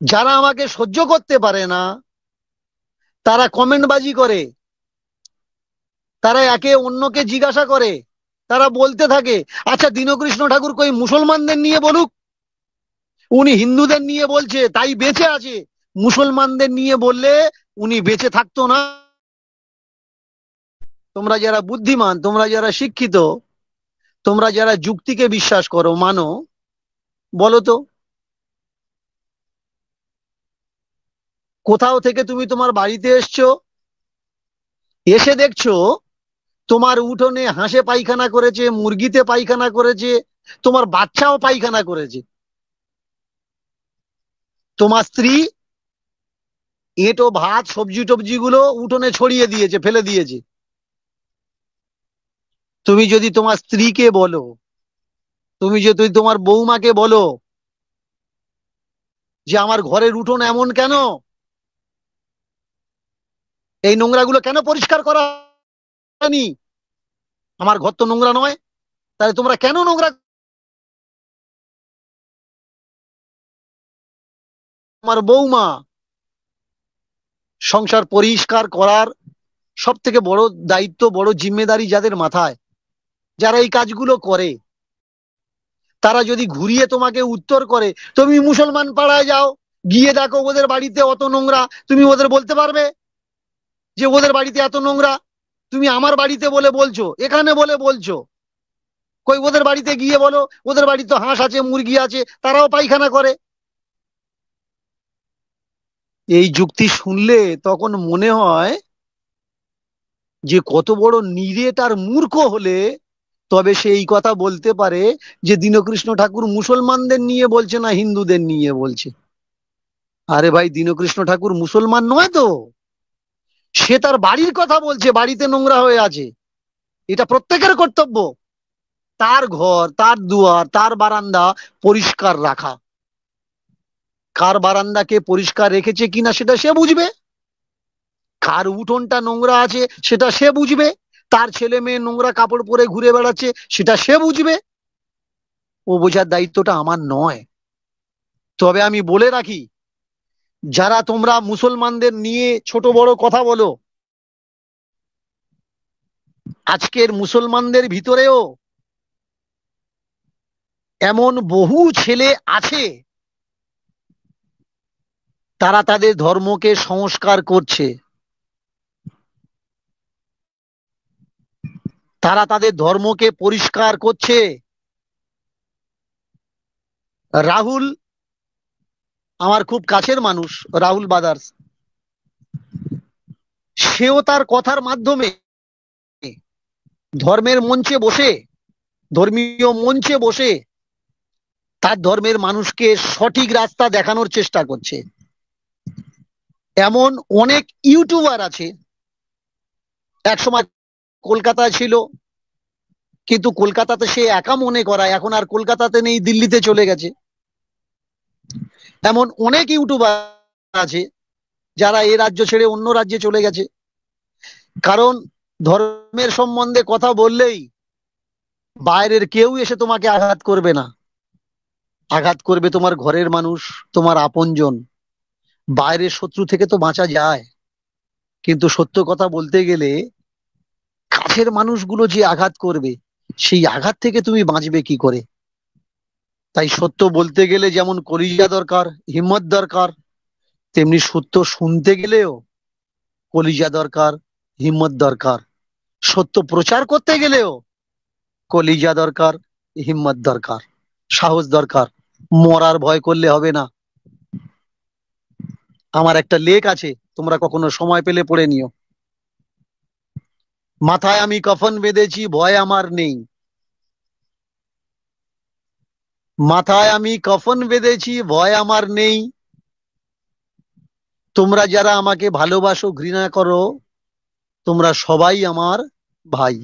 যারা আমাকে সহ্য করতে পারে না তারা কমেন্টবাজি করে, তারা একে অন্যকে জিজ্ঞাসা করে, তারা বলতে থাকে, আচ্ছা দীনকৃষ্ণ ঠাকুর কই মুসলমানদের নিয়ে বলুক, উনি হিন্দুদের নিয়ে বলছে তাই বেঁচে আছে, মুসলমানদের নিয়ে বললে উনি বেঁচে থাকতো না। তোমরা যারা বুদ্ধিমান, তোমরা যারা শিক্ষিত, তোমরা যারা যুক্তিকে বিশ্বাস করো, মানো, বলো তো, কোথাও থেকে তুমি তোমার বাড়িতে এসছো, এসে দেখছো তোমার উঠোনে হাঁসে পায়খানা করেছে, মুরগিতে পায়খানা করেছে, তোমার বাচ্চাও পায়খানা করেছে, তোমার স্ত্রী এঁটো ভাত সবজি টবজি গুলো উঠোনে ছড়িয়ে দিয়েছে, ফেলে দিয়েছে। তুমি যদি তোমার স্ত্রীকে বলো, তুমি যদি তোমার বৌমাকে বলো যে আমার ঘরের উঠোন এমন কেন, এই নোংরাগুলো কেন পরিষ্কার করা হয়নি, আমার ঘর তো নোংরা নয়, তাহলে তোমরা কেন নোংরা? আমার বৌমা সংসার পরিষ্কার করার সব থেকে বড় দায়িত্ব, বড় জিম্মেদারি যাদের মাথায়, যারা এই কাজগুলো করে, তারা যদি ঘুরিয়ে তোমাকে উত্তর করে, তুমি মুসলমান পাড়ায় যাও, গিয়ে দেখো ওদের বাড়িতে অত নোংরা, তুমি ওদের বলতে পারবে যে ওদের বাড়িতে এত নোংরা? তুমি আমার বাড়িতে বলে বলছো, এখানে বলে বলছো, কই ওদের বাড়িতে গিয়ে বলো, ওদের বাড়িতে হাঁস আছে, মুরগি আছে, তারাও পায়খানা করে। এই যুক্তি শুনলে তখন মনে হয় যে কত বড় নিরেট আর মূর্খ হলে তবে সে এই কথা বলতে পারে যে দীনকৃষ্ণ ঠাকুর মুসলমানদের নিয়ে বলছে না হিন্দুদের নিয়ে বলছে। আরে ভাই, দীনকৃষ্ণ ঠাকুর মুসলমান নয় তো, সে তার বাড়ির কথা বলছে, বাড়িতে নোংরা হয়ে আছে, এটা প্রত্যেকের কর্তব্য, তার ঘর, তার দুয়ার, তার বারান্দা পরিষ্কার রাখা। কার বারান্দাকে পরিষ্কার রেখেছে কিনা সেটা সে বুঝবে, কার উঠোনটা নোংরা আছে সেটা সে বুঝবে, তার ছেলে মেয়ে নোংরা কাপড় পরে ঘুরে বেড়াচ্ছে সেটা সে বুঝবে, ও বোঝার দায়িত্বটা আমার নয়। তবে আমি বলে রাখি, যারা তোমরা মুসলমানদের নিয়ে ছোট বড় কথা বলো, আজকের মুসলমানদের ভিতরেও এমন বহু ছেলে আছে, তারা তাদের ধর্মকে সংস্কার করছে, তারা তাদের ধর্মকে পরিষ্কার করছে। রাহুল আমার খুব কাছের মানুষ, রাহুল বাদার্স, সেও তার কথার মাধ্যমে ধর্মের মঞ্চে বসে, ধর্মীয় মঞ্চে বসে তার ধর্মের মানুষকে সঠিক রাস্তা দেখানোর চেষ্টা করছে। এমন অনেক ইউটিউবার আছে, একসময় কলকাতায় ছিল, কিন্তু কলকাতাতে সে একা মনে করা, এখন আর কলকাতাতে নেই, দিল্লিতে চলে গেছে। এমন অনেক ইউটিউবার আছে যারা এই রাজ্য ছেড়ে অন্য রাজ্যে চলে গেছে, কারণ ধর্মের সম্বন্ধে কথা বললেই বাইরের কেউ এসে তোমাকে আঘাত করবে না, আঘাত করবে তোমার ঘরের মানুষ, তোমার আপনজন। বাইরের শত্রু থেকে তো বাঁচা যায়, কিন্তু সত্য কথা বলতে গেলে কাছের মানুষগুলো যে আঘাত করবে, সেই আঘাত থেকে তুমি বাঁচবে কি করে? তাই সত্য বলতে গেলে যেমন কলিজা দরকার, হিম্মত দরকার, তেমনি সত্য শুনতে গেলেও কলিজা দরকার, হিম্মত দরকার। সত্য প্রচার করতে গেলেও কলিজা দরকার, হিম্মত দরকার, সাহস দরকার। মরার ভয় করলে হবে না। আমার একটা লেখ আছে, তোমরা কখনো সময় পেলে পড়ে নিও। মাথায় আমি কফন বেঁধেছি, ভয় আমার নেই। মাথায় আমি কফন বেঁধেছি, ভয় আমার নেই। তোমরা যারা আমাকে ভালোবাসো, ঘৃণা করো, তোমরা সবাই আমার ভাই।